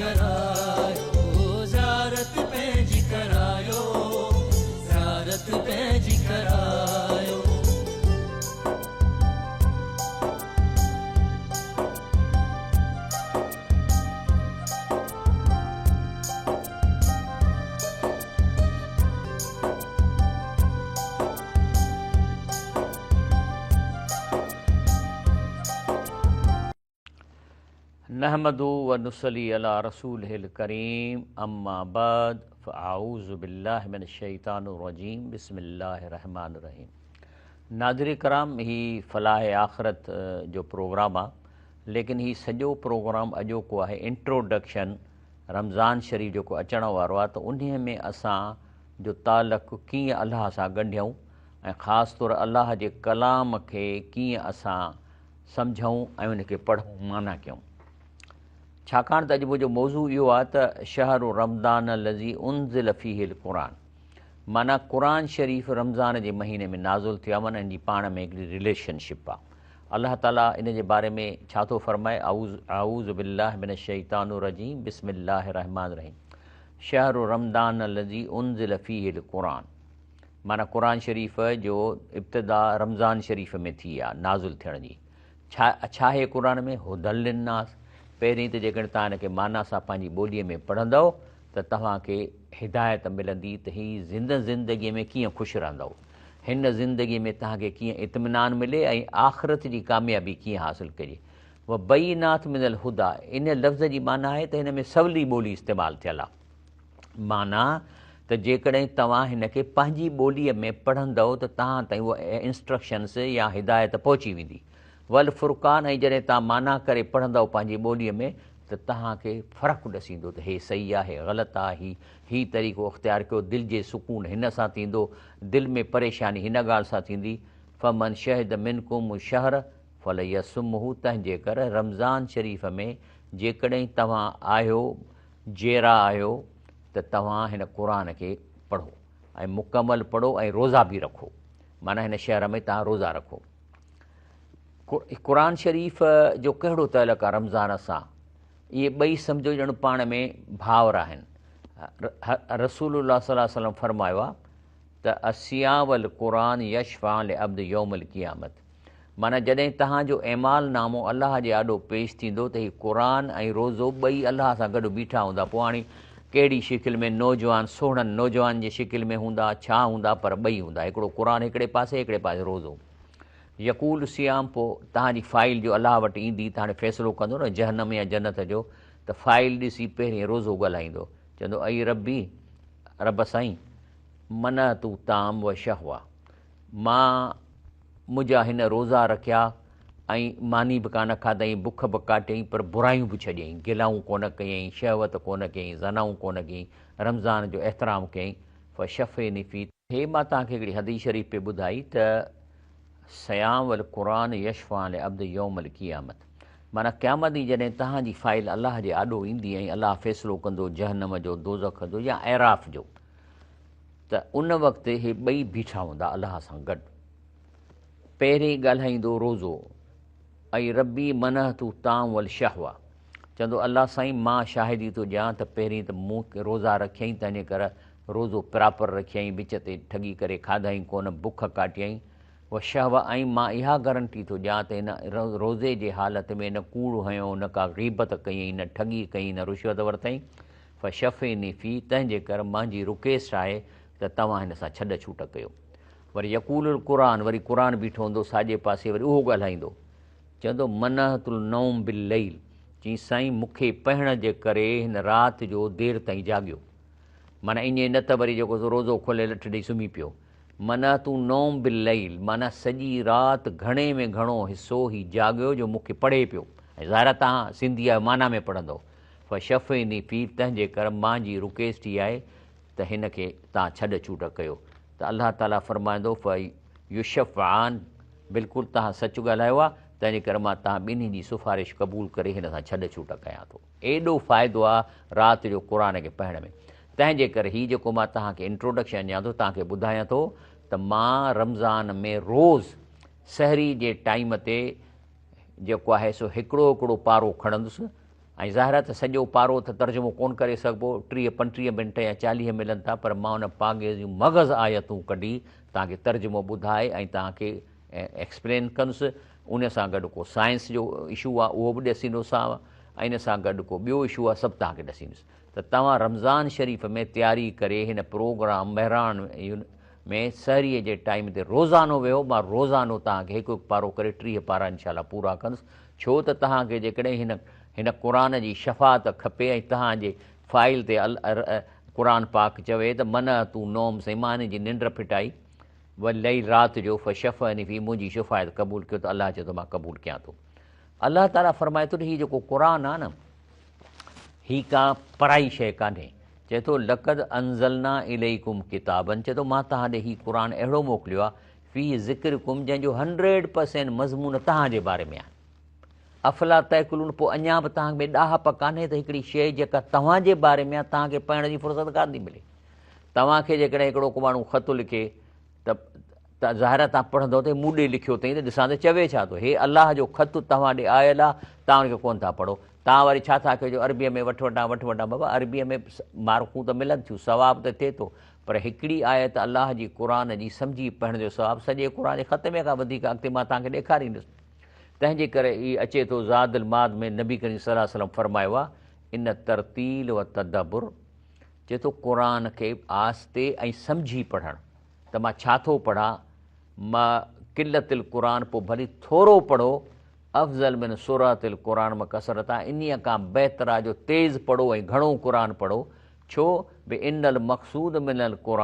करायो ज़ियारत पंहिंजी करायो ज़ियारत पंहिंजी करायो नहमदु व नुसल्ली अला रसूलिहिल करीम अम्मा बाद फ़अऊज़ु बिल्लाहि मिनश शैतानिर रजीम बिस्मिल्लाहिर रहमानिर रहीम। नाज़रीन कराम, ही फ़लाह आख़िरत जो प्रोग्राम आहे, लेकिन ही सॼो प्रोग्राम अॼोको आहे इंट्रोडक्शन रमज़ान शरीफ़ जेको अचण वारो आहे, त उन्हीअ में असां जो तालुक़ु कीअं अलाह सां ॻंढियऊं ऐं ख़ासि तौरु अलाह जे कलाम खे कीअं असां सम्झूं ऐं उनखे पढ़ूं, माना कयूं। छाकाणि त अॼु मुंहिंजो मौज़ू इहो आहे त शहरु रमज़ान लज़ी उनज़िल फ़ीहिल क़ुरान, माना क़ुरान शरीफ़ रमज़ान जे महीने में नाज़ुल थियो आहे, माना इन जी पाण में हिकिड़ी रिलेशनशिप आहे। अलाह ताला इन जे बारे में छा थो फ़रमाए, आऊज़ु बिल्लाहि मिनश शैतानिर रजीम बिस्मिल्लाहिर रहमानिर रहीम। शहरु रमज़ान लज़ी उनज़िल फ़ीहिल क़ुरान, माना क़ुरान शरीफ़ जो इब्तिदा रमज़ान शरीफ़ में थी आहे नाज़ुल थियण जी। छा आहे क़ुरान में? हुदल लिन्नास। पहिरीं त जेकॾहिं तव्हां हिनखे माना सां पंहिंजी ॿोलीअ में पढ़ंदव त तव्हांखे हिदायत मिलंदी त हीअ ज़िंदगीअ में कीअं ख़ुशि रहंदव, हिन ज़िंदगीअ में तव्हांखे कीअं इत्मिनान मिले ऐं आख़िरत जी कामयाबी कीअं हासिलु कजे। व बय्यिनात मिनल हुदा, इन लफ़्ज़ जी माना आहे त हिन में सवली ॿोली इस्तेमालु थियल आहे। माना त जेकॾहिं तव्हां हिनखे पंहिंजी ॿोलीअ में पढ़ंदव त तव्हां ताईं उहा इंस्ट्रक्शन्स या हिदायत पहुची वेंदी। वल फ़ुरक़ान, ऐं जॾहिं तव्हां माना करे पढ़ंदव पंहिंजी ॿोलीअ में त तव्हांखे फ़र्क़ु ॾसींदो त हे सही आहे, हे ग़लति आहे, ही तरीक़ो इख़्तियार कयो, दिलि जे सुकून हिन सां थींदो, दिलि में परेशानी हिन ॻाल्हि सां थींदी। फ़मन शहिद मिनकुम शहर फलयसुमहु, तंहिंजे करे रमज़ान शरीफ़ में जेकॾहिं तव्हां आहियो, जेरा आहियो, त तव्हां हिन क़ुरान खे पढ़ो ऐं मुकमल पढ़ो ऐं रोज़ा बि रखो, माना हिन शहर में तव्हां रोज़ा रखो। क़ुरान शरीफ़ जो कहिड़ो तइलुक़ु आहे रमज़ान सां? इहे ॿई सम्झो ॼण पाण में भाउर आहिनि। रसूलुल्लाह सल्लल्लाहु अलैहि वसल्लम फरमायो आहे त असियाम वल क़ुरान यशफ़ा लि अब्द यौमल क़ियामत, माना जॾहिं तव्हांजो एमाल नामो अलाह जे आॾो पेश थींदो त हीउ क़ुरान ऐं रोज़ो ॿई अलाह सां गॾु बीठा हूंदा। पोइ हाणे कहिड़ी शिकिल में नौजवान, सोढ़नि नौजवान जी शिकिल में हूंदा, छा हूंदा, पर ॿई हूंदा, हिकिड़ो क़ुरान हिकिड़े पासे, हिकिड़े पासे रोज़ो। यकूल सियाम, पोइ तव्हांजी फाइल जो अलाह वटि ईंदी, त हाणे फ़ैसिलो कंदो न जहन्नम या जन्नत जो, त फाइल ॾिसी पहिरीं रोज़ो ॻाल्हाईंदो, चवंदो अई रबी, रब साईं, मन तू ताम व शहवा, मां मुंहिंजा हिन रोज़ा रखिया ऐं मानी बि कान खाधईं, बुख बि काटियईं, पर बुरायूं बि छॾियईं, गिलाऊं कोन कयईं, शहवत कोन कयईं, ज़नाऊं कोन कयईं, रमज़ान जो एहतराम कयईं। फ़ शफ़े फ़ी, हे मां तव्हांखे हिकिड़ी हदीस शरीफ़ पे ॿुधाई त सयाम वल क़ुरान यशफ़ा लि अब्द यौमल क़ियामत, माना क़यामत ॾींहुं जॾहिं तव्हांजी फाइल अलाह जे आॾो ईंदी ऐं अलाह फ़ैसिलो कंदो जहन्नम जो, दोज़ख जो या ऐराफ़ जो, त उन वक़्तु हे ॿई बीठा हूंदा अलाह सां गॾु। पहिरीं ॻाल्हाईंदो रोज़ो, ऐं रबी मन तू ताम वल शहवा, चवंदो अलाह साईं मां शाहिदी थो ॾियां त पहिरीं त मूं रोज़ा रखियईं, तंहिंजे करे रोज़ो प्रापर रखियईं, विच ते ठगी करे खाधाईं कोन, बुख काटियईं। व शहवा, ऐं मां इहा गारंटी थो ॾियां त हिन रोज़े जे हालत में न कूड़ हयो, न का ग़ीबत कयईं, न ठगी कयईं, न रुश्वत वरितईं। फ़ शफ़े फ़ी, तंहिंजे करे मुंहिंजी रिक्वेस्ट आहे त तव्हां हिन सां छॾ छूट कयो। वरी यकूल क़ुरान, वरी क़ुरान बीठो हूंदो साॼे पासे, वरी उहो ॻाल्हाईंदो, चवंदो मनहतुल नौम बिल लैल, चई साईं मूंखे पढ़ण जे करे हिन राति जो देरि ताईं जाॻियो, माना ईअं न त वरी जेको रोज़ो खोले लठ ॾेई सुम्ही पियो। माना तूं नौम बिल लैल, माना सॼी राति घणे में घणो हिसो ही जाॻियो जो मूंखे पढ़े पियो, ऐं ज़ाहिर तव्हां सिंधी आहियो, माना में पढ़ंदव। फ़ शफ़े फ़ी, तंहिंजे करे मुंहिंजी रिक्वेस्ट ई आहे त हिन खे तव्हां छॾ छूट कयो। त अलाह ताला फ़रमाईंदो फ़ युशफ़आन, बिल्कुलु तव्हां सचु ॻाल्हायो आहे, तंहिंजे करे मां तव्हां ॿिन्ही जी सिफ़ारिश क़बूल करे हिन सां छॾ छूट कयां थो। एॾो फ़ाइदो आहे राति जो क़ुरान खे पढ़ण में। तंहिंजे करे हीउ जेको मां तव्हांखे इंट्रोडक्शन ॾियां थो, तव्हांखे ॿुधायां थो त मां रमज़ान में रोज़ सहरी जे टाइम ते जेको आहे सो हिकिड़ो हिकिड़ो पारो खणंदुसि ऐं ज़ाहिर आहे त सॼो पारो त तर्जुमो कोन करे सघिबो, 30-35 मिंट या 40 मिलनि था, पर मां उन पागे जूं मग़ज़ आयतूं कढी तव्हांखे तर्जुमो ॿुधाए ऐं तव्हांखे एक्सप्लेन कंदुसि। उन सां गॾु को साइंस जो इशू आहे उहो बि ॾसींदोसांव, ऐं इन सां गॾु को ॿियो इशू आहे सभु तव्हांखे ॾसींदुसि। त तव्हां रमज़ान शरीफ़ में तयारी करे हिन प्रोग्राम बहिराण में सहरीअ जे टाइम ते रोज़ानो वियो। मां रोज़ानो तव्हांखे हिकु हिकु पारो करे 30 पारा इनशाला पूरा कंदुसि, छो त तव्हांखे जेकॾहिं हिन क़ुर जी शफ़ात खपे ऐं तव्हांजे फाइल ते क़ुर पाक चवे त मन तूं नोम साईं मां जी निंड फिटाई लही राति जो फ़शफ़नी फी मुंहिंजी शिफ़ायत क़बूल कयो, त अलाह चए थो मां क़बूल कयां थो। अलाह ताला फरमाए थो हीउ जेको क़ुर आहे न, हीअ का पराई शइ कान्हे। चए थो लक़द अंज़लना इलैकुम किताबन, चए थो मां तव्हां ॾे हीउ क़ुर अहिड़ो मोकिलियो आहे फ़ी ज़िक्रिकुम, जंहिंजो 100% मज़मून तव्हांजे बारे में आहे। अफ़ला तअकुलून, पोइ अञा बि तव्हां में ॾाहप कान्हे त हिकिड़ी शइ जेका तव्हांजे बारे में आहे तव्हांखे पढ़ण जी फ़ुर्सत कान थी मिले। तव्हांखे जेकॾहिं हिकिड़ो को माण्हू ख़तु लिखे त ज़ाहिर आहे तव्हां पढ़ंदो त मूं ॾे लिखियो अथई त ॾिसां त चवे छा थो, हे अलाह जो ख़तु तव्हां ॾे आयल आहे, तव्हां हुनखे कोन था पढ़ो। तव्हां वरी छा था कयो, अरबीअ में वठि वठां बाबा, अरबीअ में मार्कूं त मिलनि थियूं, सवाबु त थिए थो, पर हिकिड़ी आयत अलाह जी क़ुर जी सम्झी पढ़ण जो सवाबु सॼे क़ुर जे ख़तमे खां वधीक अॻिते मां तव्हांखे ॾेखारींदुसि। तंहिंजे करे इहा अचे थो ज़ादुल माद में नबी करीम सल्लल्लाहु अलैहि वसल्लम फरमायो आहे इन तरतील व तदब्बुर, चए थो क़ुर खे आस्ते ऐं सम्झी पढ़णु। त मां छा थो पढ़ां, मां क़िलतिल क़ुर, पोइ भली थोरो पढ़ो, अफ़ज़ल मिन सूरतिल क़ुर मां कसरत आहे, इन्हीअ खां बहितर आहे जो तेज़ पढ़ो ऐं घणो क़ुर पढ़ो। छो भई इनल मक़सूद मिनल क़ुर,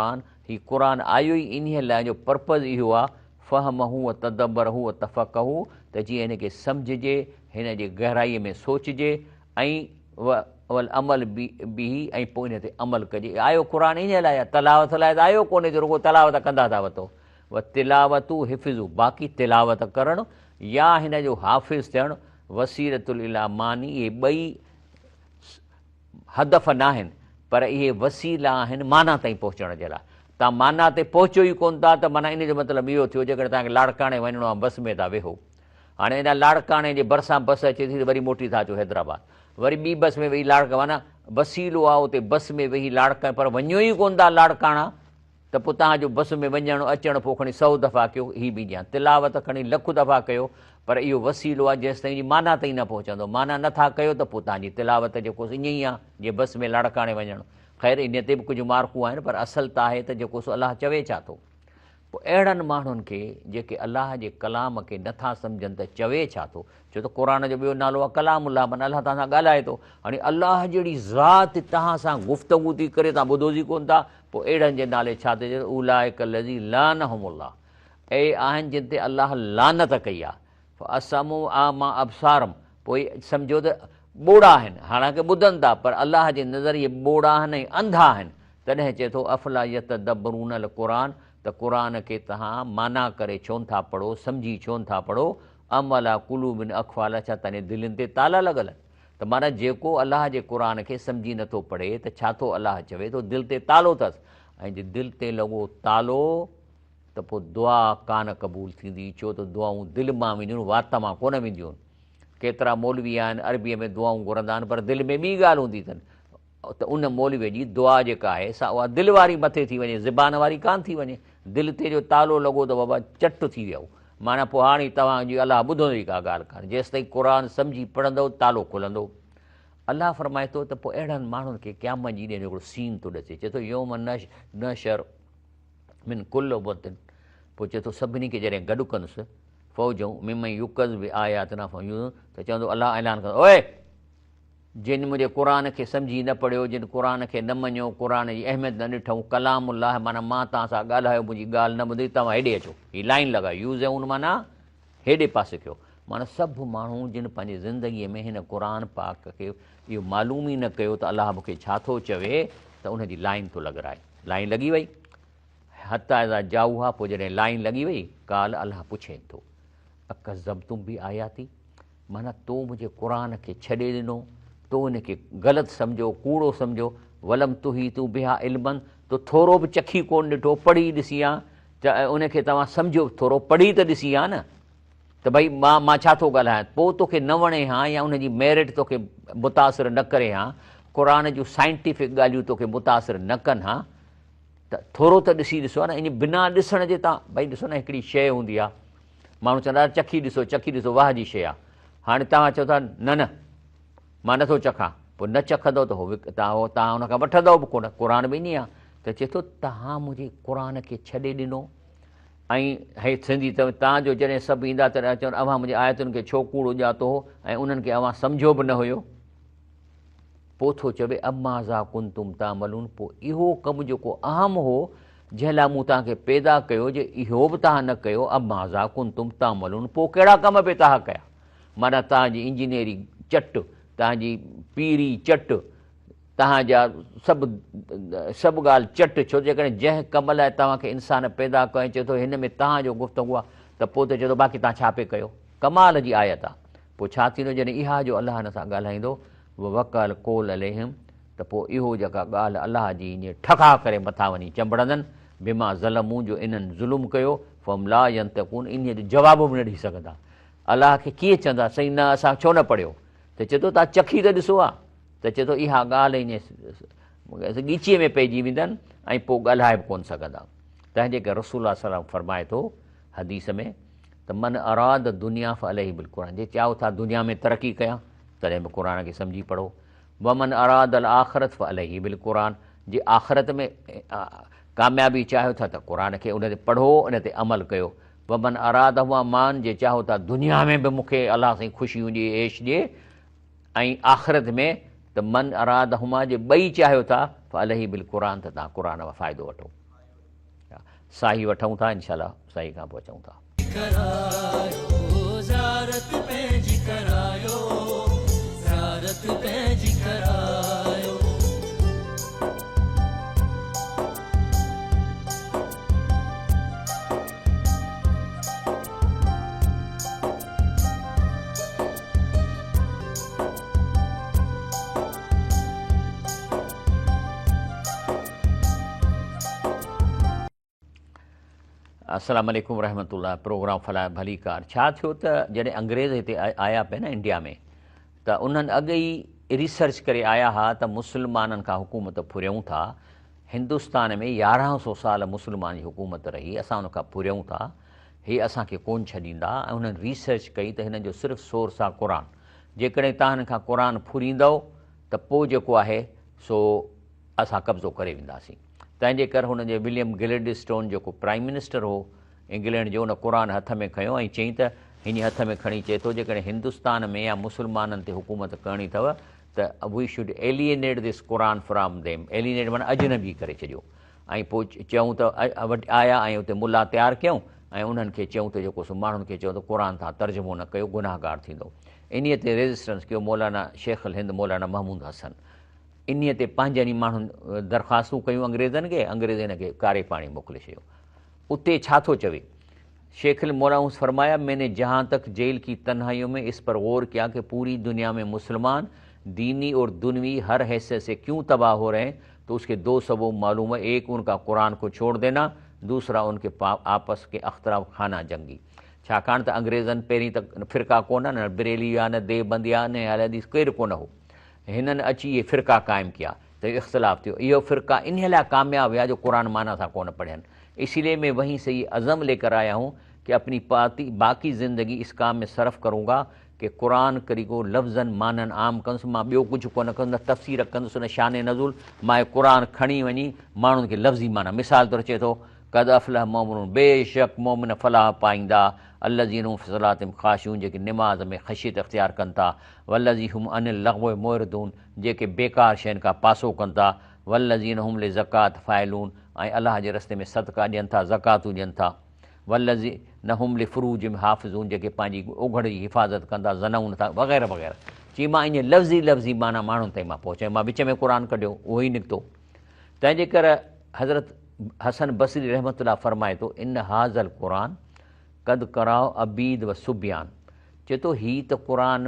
हीउ क़ुर आयो ई इन्हीअ लाइ जो पर्पज़ इहो आहे फ़हमहू व तदब्बरहू व तफ़क़हू, त जीअं हिनखे सम्झिजे, हिन जे गहराईअ में सोचिजे ऐं वल अमल बि ऐं पोइ हिन ते अमल कजे। आयो क़ुर इन लाइ, तिलावत लाइ त आयो कोन्हे जो रुॻो तिलावत कंदा था वठो। व तिलावतू हिफ़िज़ू, बाक़ी तिलावत करणु या हिन जो हाफ़िज़ थियणु, वसीरतुल इला मानी, इहे ॿई हदफ़ न आहिनि, पर इहे वसीला आहिनि माना ताईं पहुचण जे लाइ। तव्हां माना ते पहुचो ई कोन था त माना इन जो मतिलबु इहो थियो जेकॾहिं तव्हांखे लाड़काणे वञिणो आहे बस में था वेहो, हाणे इन लाड़काणे जे भरिसां बस अचे थी त वरी मोटी था अचो हैदराबाद, वरी ॿी बस में वेही लाड़का, माना वसीलो आहे उते बस में वेही लाड़का, पर वञो ई कोन था लाड़काणा, त पोइ तव्हांजो बस में वञणु अचणु पोइ खणी 100 दफ़ा कयो, हीअ बि ॼाण तिलावत खणी लख दफ़ा कयो, पर इहो वसीलो आहे जेसि ताईं माना ताईं न पहुचंदो। माना नथा कयो त पोइ तव्हांजी तिलावत जेको ईअं ई आहे जीअं बस में लाड़काणे वञणु। ख़ैर इन ते बि कुझु मार्कूं आहिनि, पर असलु त आहे त जेको सो अलाह चवे छा थो। पोइ अहिड़नि माण्हुनि खे जेके अलाह जे कलाम खे नथा सम्झनि त चवे छा थो, छो त क़ुर जो ॿियो नालो आहे कलामुल्लाह, माना अलाह तव्हां सां ॻाल्हाए थो। हाणे अलाह जहिड़ी ज़ात तव्हां सां गुफ़्तगू थी करे, तव्हां ॿुधोसी कोन था, पोइ अहिड़नि जे नाले छा थो चए, उलाइक लज़ी लानहुमुल्लाह, ऐं आहिनि जिन ते अलाह लानत कई आहे। असमू आमा अबसारम, पोइ सम्झो त ॿोड़ा आहिनि, हालांकि ॿुधनि था, पर अलाह जे नज़रिए ॿोड़ा आहिनि ऐं अंधा आहिनि। तॾहिं चए थो अफ़ला यतदब्बरूनल क़ुर, त क़ुर खे तव्हां माना करे छो नथा पढ़ो, सम्झी छो नथा पढ़ो। अमला कुलूबिन अख़वाला, छा तव्हांजे दिलनि ते ताला लॻल, त माना जेको अलाह जे क़ुर खे सम्झी नथो पढ़े त छा थो अलाह चवे थो, दिलि ते तालो अथसि, ऐं जे दिलि ते लॻो तालो त पोइ दुआ कान क़बूल थींदी, छो त दुआऊं दिलि मां वेंदियूं आहिनि, वात मां कोन वेंदियूं आहिनि। केतिरा मौलवी आहिनि अरबीअ में दुआऊं घुरंदा आहिनि, पर दिलि में ॿी ॻाल्हि हूंदी अथनि, त उन मौलवीअ जी दुआ जेका आहे सा उहा दिलि वारी मथे थी वञे, ज़बान वारी कान थी वञे। दिलि ते जो तालो लॻो त बाबा चट थी वियो, माना पोइ हाणे तव्हांजी अलाह ॿुधंदो ई का ॻाल्हि कान्हे, जेसि ताईं क़ुर सम्झी पढ़ंदव तालो खुलंदो। अलाह फरमाए थो त पोइ अहिड़नि माण्हुनि खे क़यामत जी ॾींहुं हिकिड़ो सीन थो ॾसे, चए थो योम नशर मिन कुल उम्मतिन, पोइ चए थो सभिनी खे जॾहिं गॾु कंदुसि फ़ौजूं मिमई युकज़ बि आयात न फ़यूं, त चवंदो अलाह ऐलान कंदो, ओए जिन मुंहिंजे क़ुर खे सम्झी न पढ़ियो, जिन क़ुर खे न मञियो, क़ुर जी अहमियत न ॾिठऊं, कलामुल्लाह माना मां तव्हां सां ॻाल्हायो, मुंहिंजी ॻाल्हि न ॿुधी, तव्हां हेॾे अचो, हीअ लाइन लॻायो, यूज़ माना हेॾे पासे कयो। माना सभु माण्हू जिन पंहिंजी ज़िंदगीअ में हिन क़ुर पाक खे इहो मालूम ई न कयो त अलाह मूंखे छा थो चवे, त उनजी लाइन थो लॻाए, लाइन लॻी वई, हता इज़ा जाऊहा, पोइ जॾहिं लाइन लॻी वई, काल अलाह पुछे थो अकज़ब्तुम बि आयाती, माना तो मुंहिंजे क़ुर खे छॾे ॾिनो, तो हिनखे ग़लति सम्झो, कूड़ो सम्झो, वलम तुही तूं बिहा इल्मन, तो थोरो बि चखी कोन ॾिठो, पढ़ी ॾिसी आहे, त उनखे तव्हां सम्झो, थोरो पढ़ी त ॾिसी आहे न, त भई मां छा थो ॻाल्हायां, पोइ तोखे न वणे हा या उनजी मेरिट तोखे मुतासिर न करे हा, क़ुर जूं साइंटिफिक ॻाल्हियूं तोखे मुतासिर न कनि हा, त थोरो त ॾिसी ॾिसो न। इन बिना ॾिसण जे तव्हां भई ॾिसो न, हिकिड़ी शइ हूंदी आहे, माण्हू चवंदा चखी ॾिसो वाह जी शइ आहे। हाणे तव्हां चओ था न न मां नथो चखां, पोइ न चखंदव त उहो तव्हां हुनखां वठंदव बि कोन। क़ुर बि ईअं आहे त चए थो तव्हां मुंहिंजे क़ुर खे छॾे ॾिनो। ऐं हे सिंधी तव्हांजो जॾहिं सभु ईंदा त चवनि अव्हां मुंहिंजे आयतुनि खे छो कूड़ उॼातो हो ऐं उन्हनि खे अव्हां सम्झो बि न हुयो। पोइ थो चवे अम्माज़ा कुंतुम तामलून, पोइ इहो कमु जेको अहम हो जंहिं लाइ मूं तव्हांखे पैदा कयो, जे इहो बि तव्हां न कयो, अम्माज़ा कुंतुम तामलून, पोइ कहिड़ा कम पे तव्हां कया। माना तव्हांजी इंजीनियरिंग चट, तव्हांजी पीरी चट, तव्हांजा सभु ॻाल्हि चट। छो जेकॾहिं जंहिं कम लाइ तव्हांखे इंसान पैदा कयो ऐं चए थो हिन में तव्हांजो गुफ़्तगू आहे, त पोइ त चए थो बाक़ी तव्हां छा पे कयो। कमाल जी आयत आहे। पोइ छा थींदो जॾहिं इहा जो अलाह हिन सां ॻाल्हाईंदो वकाल कोल अलैहिम, त पोइ इहो जेका ॻाल्हि अलाह जी ईअं ठका करे मथां वञी चंबड़ंदनि, बिमा ज़लमूं जो इन्हनि ज़ुल्म कयो, फम ला यंतकून, इन जो जवाब बि न ॾेई सघंदा। अलाह खे कीअं चवंदा साईं न असां छो न पढ़ियो, त चए थो तव्हां चखी त ॾिसो आहे, त चए थो इहा ॻाल्हि ईअं ॻीचीअ में पइजी वेंदनि ऐं पोइ ॻाल्हाए बि कोन सघंदा। तंहिंजे करे रसूल सलाम फरमाए थो हदीस में त मन अराद दुनिया फ़अलैहि बिल क़ुरान, जे चाहियो था दुनिया में तरक़ी कयां तॾहिं बि क़ुर खे सम्झी पढ़ो। वमन अराद अल आख़िरत फ़अलैहि बिल क़ुरान, जे आख़िरत में कामयाबी चाहियो था त क़ुर खे उन ते पढ़ो, उन ते अमल कयो। वमन अराद हुआ मान, जे चाहियो था दुनिया में बि मूंखे अलाह साईं ख़ुशी हुजे ऐश ॾिए ऐं आख़िरत में, त मन अराद हुमा जे ॿई चाहियो था फ़अलैहि बिल क़ुरान, त तव्हां क़ुर मां फ़ाइदो वठो। साही वठूं था, इनशाअल्लाह साही खां पोइ अचूं था। करायो ज़ारत पंहिंजी करायो, ज़ारत पंहिंजी करायो। अस्सलाम वालेकुम रहमतुल्लाह। प्रोग्राम फलाह भली कार। छा थियो त जॾहिं अंग्रेज़ हिते आया पिया न इंडिया में, त उन्हनि अॻु ई रिसर्च करे आया हुआ त मुस्लमाननि खां हुकूमत फुरियूं था। हिंदुस्तान में 1100 साल मुस्लमान जी हुकूमत रही, असां उनखां फुरियूं था, हे असांखे कोन छॾींदा। ऐं उन्हनि रिसर्च कई त हिन जो सिर्फ़ु सोर्स आहे क़ुर। जेकॾहिं तव्हां हिन खां क़ुर फुरींदव त पोइ जेको आहे सो असां कब्ज़ो करे वेंदासीं। तंहिंजे करे हुन जे विलियम गिलेडस्टोन जेको प्राइम मिनिस्टर हो इंग्लैंड जो, उन क़ुर हथ में खयो ऐं चयईं त हिन हथ में खणी चए थो जेकॾहिं हिंदुस्तान में या मुस्लमाननि ते हुकूमत करणी अथव त वी शुड एलिएनेट दिस क़ुर फ्राम देम। एलिएनेट माना अजनबी करे छॾियो। ऐं पोइ चयूं त आया ऐं उते मुला तयारु कयूं ऐं उन्हनि खे चयूं त जेको सो माण्हुनि खे चयो त क़ुर तव्हां तर्जुमो न कयो, गुनाहगार थींदो। इन्हीअ ते रेज़िस्टेंस कयो मौलाना शेख अल हिंद मौलाना महमूद हसन। इन्हीअ ते पंहिंजनि माण्हुनि दरख़्वास्तूं कयूं अंग्रेज़नि खे, अंग्रेज़ हिन खे कारे पाणी मोकिले छॾियो। उते छा थो चवे शेख अल मौलाना फरमाया, मैंने जहाँ तक जेल की तन्हाइयों में इस पर गौर किया कि पूरी दुनिया में मुसलमान दीनी और दुनवी हर हैसियत से क्यों तबाह हो रहे हैं, तो उसके दो सबब मालूम है। एक उनका कुरान को छोड़ देना, दूसरा उनके आपस के अख्तराफ खाना जंगी। छाकाणि त अंग्रेज़नि पहिरीं त फ़िरका कोन, न बरेली आहे, न देवबंदी आहे, न अहले हदीस केरु कोन हो। हिननि अची इहे फ़िरका क़ाइमु कया त इख़्तिलाफ़ थियो। इहो फ़िरका इन लाइ कामयाबु हुया जो क़ुरान माना सां कोन पढ़ियनि। इसीलिए मैं वहीं से ये अज़म लेकर आया हूँ कि अपनी बाक़ी ज़िंदगी इस काम में सर्फ़ करूँगा कि क़ुरान करीको लफ़्ज़नि माननि आम कंदुसि। मां ॿियो कुझु कोन कंदुसि, न तफ़सीर कंदुसि, न शान नज़ुल। मां क़ुरान खणी वञी माण्हुनि खे लफ़्ज़ी माना, मिसाल तौरु चए थो क़द अफ़लह मोमिनून, बेशक मोमिन फलाह पाईंदा, अल्लज़ीना हुम फ़ी सलातिहिम ख़ाशिऊन, जेके निमाज़ में ख़शियत इख़्तियार कनि था, वल्लज़ी हुम अनिल लग़्व मुअरिदून, जेके बेकार शयुनि खां पासो कनि था, वल्लज़ीना हुम लिज़कात फ़ाइलून, ऐं अलाह जे रस्ते में सदका ॾियनि था, ज़कातूं ॾियनि था, वल्लज़ीना हुम लिफ़ुरूजिहिम हाफ़िज़ून, जेके पंहिंजी ओघड़ जी हिफ़ाज़त कंदा, ज़नऊन था वग़ैरह वग़ैरह। चई मां ईअं लफ़्ज़ी माना माण्हुनि ताईं मां पहुचां, मां विच में क़ुरान कढियो, उहो ई निकितो। तंहिंजे करे हज़रत हसन बसरी रहमतुल्लाह फरमाए थो, इन हाज़ल क़ुरान क़द कराओ अबीद व सुबियान। चए थो हीअ त क़ुरान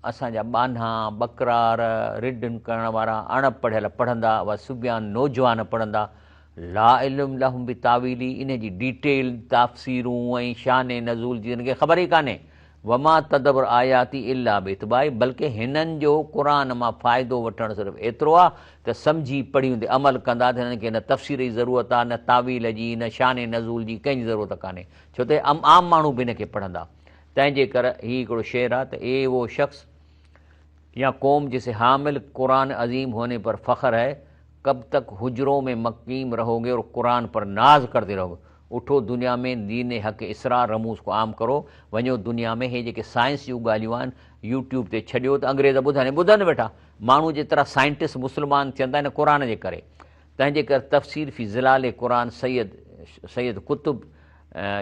असांजा ॿान्हा बकरार रिढनि करण वारा अणपढ़ियल पढ़ंदा, व सुबियान नौजवान पढ़ंदा, ला इल्म लहुम बि तावीली, इन जी डिटेल ताफ़सीरूं ऐं शान नज़ूल जी हिनखे ख़बर ई कान्हे। वमा तदबर आयाती इल्ला बितबाई, बल्कि हिननि जो क़ुर मां फ़ाइदो वठणु सिर्फ़ु एतिरो आहे त सम्झी पढ़ी हूंदे अमल कंदा त हिननि खे न तफ़सीर जी ज़रूरत आहे, न तावील जी, न शान नज़ूल जी कंहिंजी ज़रूरत कान्हे, छो त आम माण्हू बि हिन खे पढ़ंदा। तंहिंजे करे हीउ हिकिड़ो शेर आहे त ए वो शख़्स या कौम जिसे हामिल कुरान अजीम होने पर फ़ख्र है, कब तक हुजरों में मकीम रहोगे और कुरान पर नाज करते रहोगे। उठो दुनिया में दीन हक़ इसरा रमूज़ को आम करो, वञो दुनिया में हे जेके साइंस जूं ॻाल्हियूं आहिनि यूट्यूब ते छॾियो त अंग्रेज़ ॿुधनि वेठा, माण्हू जेतिरा साइंटिस्ट मुस्लमान थियनि था हिन क़ुर जे करे। तंहिंजे करे तफ़सीर फ़ी ज़िलाल क़ुरान सैयद कुतुब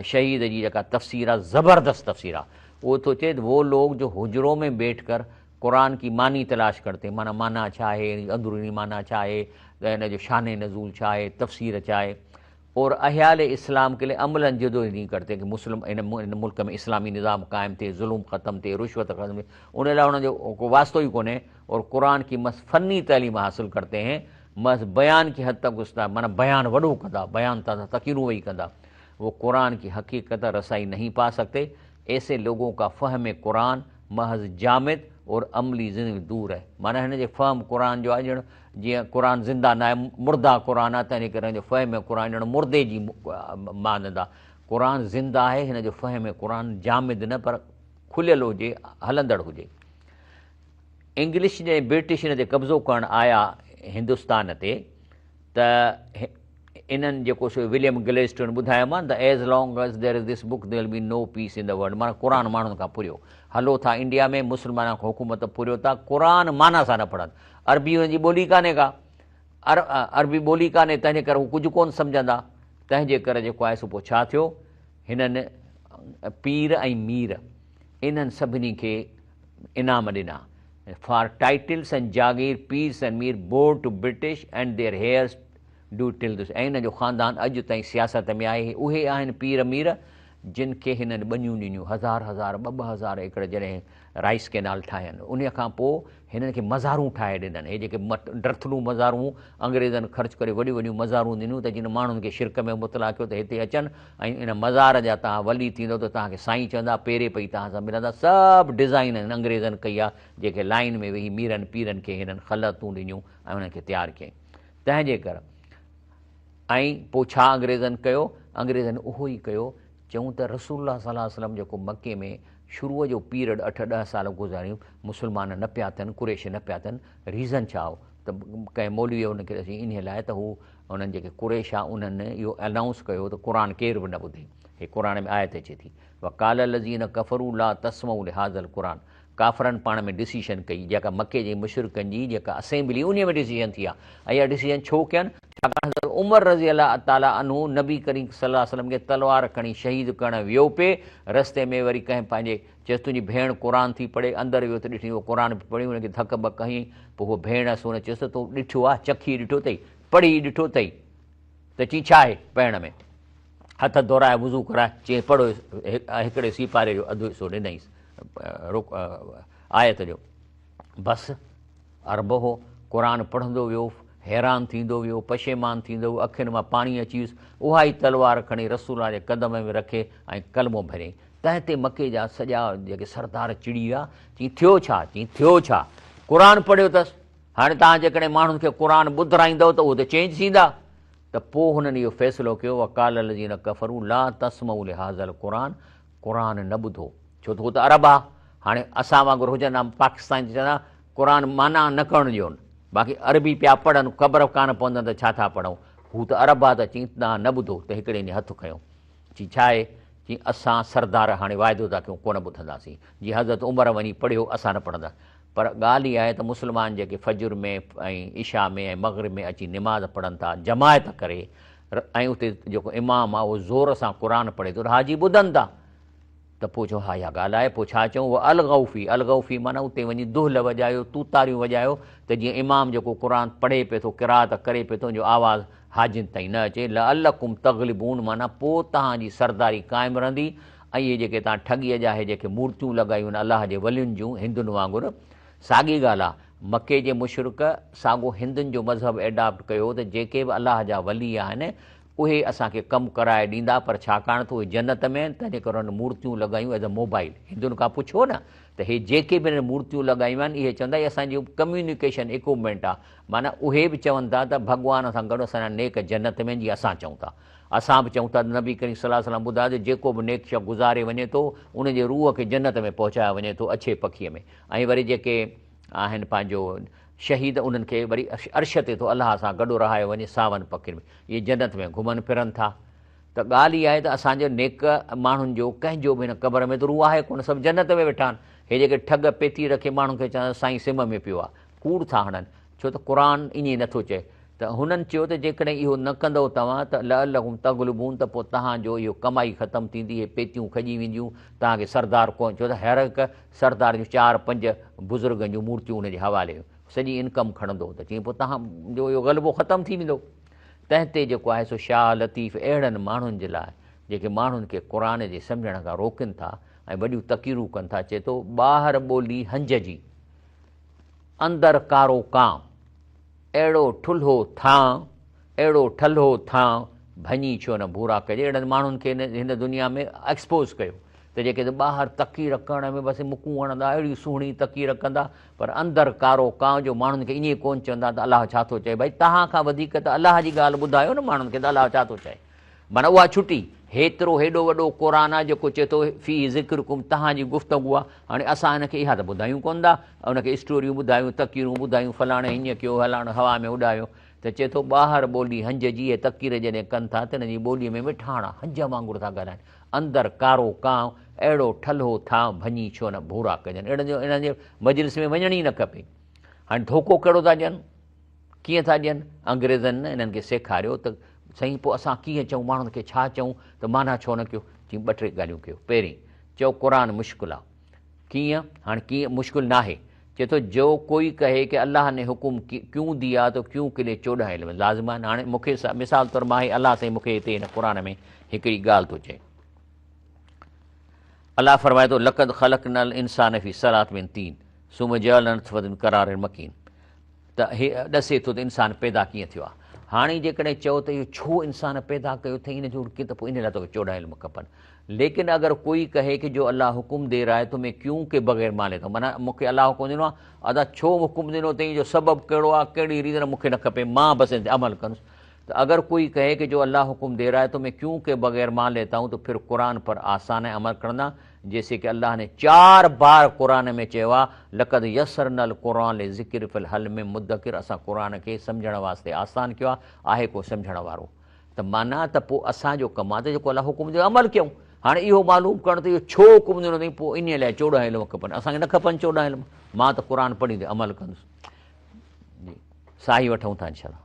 शहीद जी जेका तफ़सीर आहे ज़बरदस्त तफ़सीर आहे। उहो थो चए त वो लोग जो हुजरों में बैठ कर कुरान की मानी तलाश करते, माना छा आहे, अंदरूनी माना छा आहे, त हिन जो शान नज़ूल छा आहे, तफ़सीर छा आहे, और अहयाल इस्लाम के लिए अमलन जदोजहद नहीं करते कि मुस्लिम इन मुल्क में इस्लामी निज़ाम क़ाइमु थिए, ज़ुल्म ख़त्म थिए, रुश्वत ख़त्म थिए, उन लाइ उनजो को वास्तो ही कोन्हे। और कुरान की मस फ़नी तलीम हासिल करते हैं, मस बयान की हद तक उसका माना बयान वॾो कंदा, बयान तकीरूं वेही कंदा, वो कुरान की हकीकत रसाई नहीं पा सकते। ऐसे लोगों का फ़हम कुरान महज़ जामिद और अमली ज़िंदगी दूर है। माना हिन जे फ़हम कुरान जो आहे ॼण जीअं कुरान ज़िंदा न आहे, मुर्दा कुरान आहे, तंहिं करे हिन जो फ़हम कुरान ॼण मुर्दे जी मानंदा। कुरान ज़िंदा आहे, हिन जो फ़हम कुरान जामिद न पर खुलियल हुजे, हलंदड़ हुजे। इंग्लिश जे ब्रिटिश हिन ते कब्ज़ो करणु आया हिंदुस्तान ते, त इन्हनि जेको सो विलियम ग्लेस्टन ॿुधायो मां त as long as there is this book there will be no peace in the world. माना क़ुरान माण्हुनि खां पुरियो हलो था, इंडिया में मुस्लमाननि खां हुकूमत पुरियो था, क़ुरान माना सां न पढ़नि, अरबी हुनजी ॿोली कान्हे का, अरबी ॿोली कान्हे, तंहिंजे करे हू कुझु कोन सम्झंदा। तंहिंजे करे जेको आहे सो पोइ छा थियो, हिननि पीर ऐं मीर इन्हनि सभिनी खे इनाम ॾिना for titles and jagir, peers and mir board to British and their heirs do till this. ऐं हिन जो ख़ानदान अॼु ताईं सियासत में आहे। उहे आहिनि पीर मीर जिन खे हिननि ॿनियूं ॾिनियूं, हज़ार ॿ हज़ार एकड़ जॾहिं राइस कैनाल ठाहियनि, उन खां पोइ हिननि खे मज़ारूं ठाहे ॾिननि। हे जेके डर्थलूं मज़ारूं अंग्रेज़नि ख़र्च करे वॾियूं वॾियूं मज़ारूं ॾिनियूं त जिन माण्हुनि खे शिरक में मुतला कयो त हिते अचनि ऐं इन मज़ार जा तव्हां वली थींदो त तव्हांखे साईं चवंदा, पेरे पई तव्हां सां मिलंदा। सभु डिज़ाइन हिननि अंग्रेज़नि कई आहे, जेके लाइन में वेही मीरनि पीरनि खे हिननि ख़लतूं ॾिनियूं ऐं उन्हनि खे तयारु कयईं। तंहिंजे करे ऐं पोइ छा अंग्रेज़नि कयो, अंग्रेज़नि उहो ई कयो, चऊं त रसूलुल्लाह सल्लल्लाहु अलैहि वसल्लम जेको मके में शुरूअ जो पीरियड 8-10 साल गुज़ारियूं, मुस्लमान न पिया थियनि, कुरैश न पिया थियनि। रीज़न छा हो त कंहिं मौलवीअ हुनखे ॾिसी इन लाइ त हू उन्हनि जेके कुरैश आहे उन्हनि इहो अनाउंस कयो त क़ुरान केर बि न ॿुधे। हे क़ुरान में आयत अचे थी, वकाल लज़ीन कफ़रू ला तस्मऊ लिहाज़ल क़ुरान। काफ़रनि पाण में डिसीशन कई, जेका मके जे मुशरिकनि जी जेका असेंबली उन में डिसीजन थी आहे। ऐं इहा डिसीजन छो कयनि, छाकाणि त उमर रज़ी अलाह ताला अनहु नबी करीम सल्लल्लाहु अलैहि वसल्लम खे तलवार खणी शहीद करणु वियो पिए, रस्ते में वरी कंहिं पंहिंजे चयसि तुंहिंजी भेण क़ुरान थी पढ़े, अंदरि वियो त ॾिठी उहो क़ुरान बि पढ़ी, हुनखे धक ॿक हईं। पोइ उहो भेण हुन चयसि त तूं ॾिठो आहे, चखी ॾिठो अथई, पढ़ी ॾिठो अथई, त चई छा आहे पढ़ण में, हथ दोराए वुज़ू कराए, चई पढ़ो। हिकिड़े सिपारे जो अधु हिसो ॾिनईंसि आयत जो, बसि अरब हो। क़ुरान पढ़ंदो वियो, हैरान थींदो वियो, पशेमान थींदो वियो, अखियुनि मां पाणी अची वियुसि। उहा ई तलवार खणी रसूल जे कदम में रखे ऐं कलमो भरियईं। तंहिं ते मके जा सॼा जेके सरदार चिड़ी विया, चई थियो छा, चई थियो छा, क़ुरान पढ़ियो अथसि, हाणे तव्हां जेकॾहिं माण्हुनि खे क़ुरान ॿुधाईंदव त उहो त चेंज थींदा। त पोइ हुननि इहो फ़ैसिलो कयो, वकाल लज़ीन कफ़रू ला तस्मऊ लिहाज़ल क़ुरान, क़ुरान न ॿुधो, छो त उहो त अरब आहे। हाणे असां वांगुरु हुजनि पाकिस्तान चवंदा क़ुरान माना न करणु ॾियोनि, बाक़ी अरबी पिया पढ़नि, ख़बर कान पवंदनि त छा था पढ़ूं। हू त अरब आहे, त चई तव्हां न ॿुधो। त हिकिड़े ॾींहुं हथु खयों, चई छा आहे, चई असां सरदार हाणे वाइदो था कयूं, कोन ॿुधंदासीं। जीअं हज़रत उमर वञी पढ़ियो, असां न पढ़ंदा। पर ॻाल्हि इहा आहे त मुस्लमान जेके फजर में ऐं इशा में ऐं मग़रिब में अची निमाज़ पढ़नि था जमायत करे, ऐं उते जेको इमाम आहे उहो ज़ोर सां क़ुरान पढ़े थो, हाजी ॿुधनि था, त पोइ चओ हा इहा ॻाल्हि आहे। पोइ छा चऊं, उहा अलगौफ़ी, अलगौफ़ी माना उते वञी दुहल वॼायो, तूतारियूं वॼायो, त जीअं इमाम जेको क़ुरान पढ़े पियो थो, क़िराअत करे पियो थो, जो आवाज़ु हाजिन ताईं न अचे। लअल्लकुम तग़लिबून माना पोइ तव्हांजी सरदारी क़ाइमु रहंदी। ऐं इहे जेके तव्हां ठॻीअ जा, इहे जेके मूर्तियूं लॻायूं आहिनि अलाह जे वलियुनि जूं, हिंदुनि वांगुरु, साॻी ॻाल्हि आहे। मके जे मुशरिक साॻियो हिंदुनि जो मज़हब एडॉप्ट कयो त जेके बि अलाह जा वली आहिनि उहे असांखे कमु कराए ॾींदा, पर छाकाणि त उहे जन्नत में आहिनि तंहिंजे करे हुन मूर्तियूं लॻायूं एज़ अ मोबाइल। हिंदुनि खां पुछो न त हे जेके बि हिन मूर्तियूं लॻायूं आहिनि इहे चवंदा इहे असांजी कम्यूनिकेशन इक्विपमेंट आहे। माना उहे बि चवनि था त भॻवान सां गॾु असांजा नेक जन्नत में, जीअं असां चऊं था। असां बि चऊं था नबी करीम सल्लल्लाहु अलैहि वसल्लम ॿुधायो जेको बि नेक शख़्स गुज़ारे वञे थो उनजे रूह खे जन्नत में पहुचायो वञे थो अछे पखीअ में। ऐं वरी जेके आहिनि पंहिंजो शहीद उन्हनि खे वरी अर्श ते थो अलाह सां गॾु रहायो वञे सावन पखियुनि में। इहे जन्नत में घुमनि फिरनि था। त ॻाल्हि इहा आहे त असांजे नेक माण्हुनि जो कंहिंजो बि हिन क़बर में त रूह आहे कोन, सभु जन्नत में वेठा आहिनि। हे जेके ठग पेती रखे माण्हुनि खे चवंदा साईं सिम में पियो आहे, कूड़ था हणनि, छो त क़ुर ईअं नथो चए। त हुननि चयो त जेकॾहिं इहो न कंदव तव्हां त लअल्लकुम तग़लिबून, त पोइ तव्हांजो इहो कमाई ख़तमु थींदी, इहे पेतियूं खॼी वेंदियूं, तव्हांखे सरदार कोन। छो त हर हिकु सरदार जूं 4-5 बुज़ुर्गनि जूं मूर्तियूं उनजे हवाले सॼी इनकम खणंदो, त चईं पोइ तव्हांजो इहो ग़लबो ख़तमु थी वेंदो। तंहिं ते जेको आहे सो शाह लतीफ़ अहिड़नि माण्हुनि जे लाइ जेके माण्हुनि खे क़ुर जे सम्झण खां रोकनि था ऐं वॾियूं तक़रीरूं कनि था। चए थो ॿाहिरि ॿोली हंज जी, अंदरि कारो कां, अहिड़ो ठुल्हो थां, अहिड़ो ठल्हो थां, भञी छो न भूरा कजे। अहिड़नि माण्हुनि खे हिन दुनिया में एक्सपोज़ कयो त जेके त ॿाहिरि तकीर करण में बसि मुकूं हणंदा, अहिड़ी सुहिणी तकीर कंदा, पर अंदरि कारो कां जो माण्हुनि खे ईअं कोन चवंदा त अलाह छा थो चए। भई तव्हां खां वधीक त अलाह जी ॻाल्हि ॿुधायो न माण्हुनि खे त अलाह छा थो चए। माना उहा छुटी हेतिरो हेॾो वॾो क़ुर आहे जेको चए थो फ़ी ज़िक्रुकुम, तव्हांजी गुफ़्तगू आहे। हाणे असां हिनखे इहा त ॿुधायूं कोन था, उनखे स्टोरियूं ॿुधायूं, तकीरूं ॿुधायूं, फलाणे हीअं कयो, हलाणे हवा में उॾायो। त चए थो ॿाहिरि ॿोली हंज जी, ऐं तकीर जॾहिं कनि था त हिन जी ॿोलीअ में मिठाणा हंज वांगुरु था ॻाल्हाइनि। अंदरि कारो कां, अहिड़ो ठल्हो थां, भञी छो न भूरा कजनि। इन्हनि जे मजलिस में वञण ई न खपे। हाणे धोखो कहिड़ो था ॾियनि, कीअं था ॾियनि? अंग्रेज़नि न इन्हनि खे सेखारियो त साईं पोइ असां कीअं चऊं, माण्हुनि खे छा चऊं, त माना छो न कयो। चई 2-3 ॻाल्हियूं कयो। पहिरीं चओ क़ुर मुश्किल आहे। कीअं? हाणे कीअं मुश्किल न आहे? चए थो जो कोई कहे कि अल्लाह ने हुकुम क्यों दिया तो क्यों किले 14 इल्म लाज़िम आहिनि। हाणे मूंखे मिसाल तौरु मां अलाह साईं मूंखे हिते हिन क़ुर में हिकिड़ी ॻाल्हि थो चए। अलाह फरमाए थो लक़द ख़लक़नल इंसान फ़ी सलासिन तीन सुम जअलनाहु नत्फ़तन क़रारिन मकीन। त हे ॾसे थो त इंसानु पैदा कीअं थियो आहे। हाणे जेकॾहिं चओ त इहो छो इंसान पैदा कयो अथई, इन जो त पोइ इन लाइ तोखे 14 इल्म खपनि। लेकिन अगर कोई कहे कि जो अल्लाह हुकुम दे रहा है तुम्हें क्यों के बग़ैर मान लेता हूं, माना मूंखे अल्लाह हुकुम ॾिनो आहे, अदा छो हुकुम ॾिनो अथई, जो सबबु कहिड़ो आहे, कहिड़ी रीज़न मूंखे न खपे, मां बसि इन ते अमल कंदुसि। तो अगर कोई कहे कि जो अल्लाह हुकुम दे रहा है तुम्हें क्यों के बगैर मान लेता हूँ, तो फिर कुरान पर आसान है अमल करना। जैसे कि अल्लाह ने 4 बार कुरान में चयो आहे लक़द यस्सरनल कुरान ज़िक्र फिल हल में मुद्दकिर, असां कुरान खे सम्झण वास्ते आसान कयो आहे को सम्झण वारो। त माना त पोइ असांजो कमु आहे त जेको अल्लाह हुकुम जो अमल कयूं। हाणे इहो मालूम करणु त इहो छो हुकुम ॾिनो अथई, पोइ इन लाइ 14 इल्म खपनि। असांखे न खपनि 14 इल्म, मां त क़ुर पढ़ींदे अमल कंदुसि। जी साही वठूं था इंशाअल्लाह।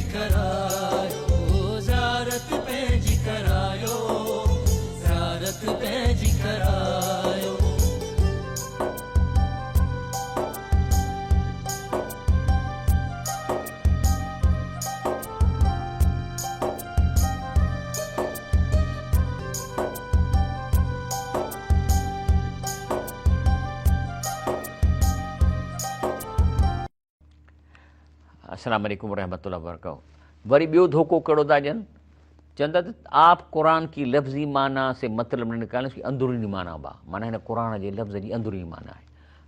करायो ज़ारत पंहिंजी करायो, ज़ारत पंहिंजी करायो। अस्सलाम वालेकुम रहमतुल्लाहि व बरकातहू। वरी ॿियो धोखो कहिड़ो था ॾियनि, चवंदा त आप कुरान की लफ्ज़ी माना से मतलब न निकालें, उसकी अंदरूनी माना बा, माना हिन कुरान जे लफ़्ज़ जी अंदरूनी माना आहे।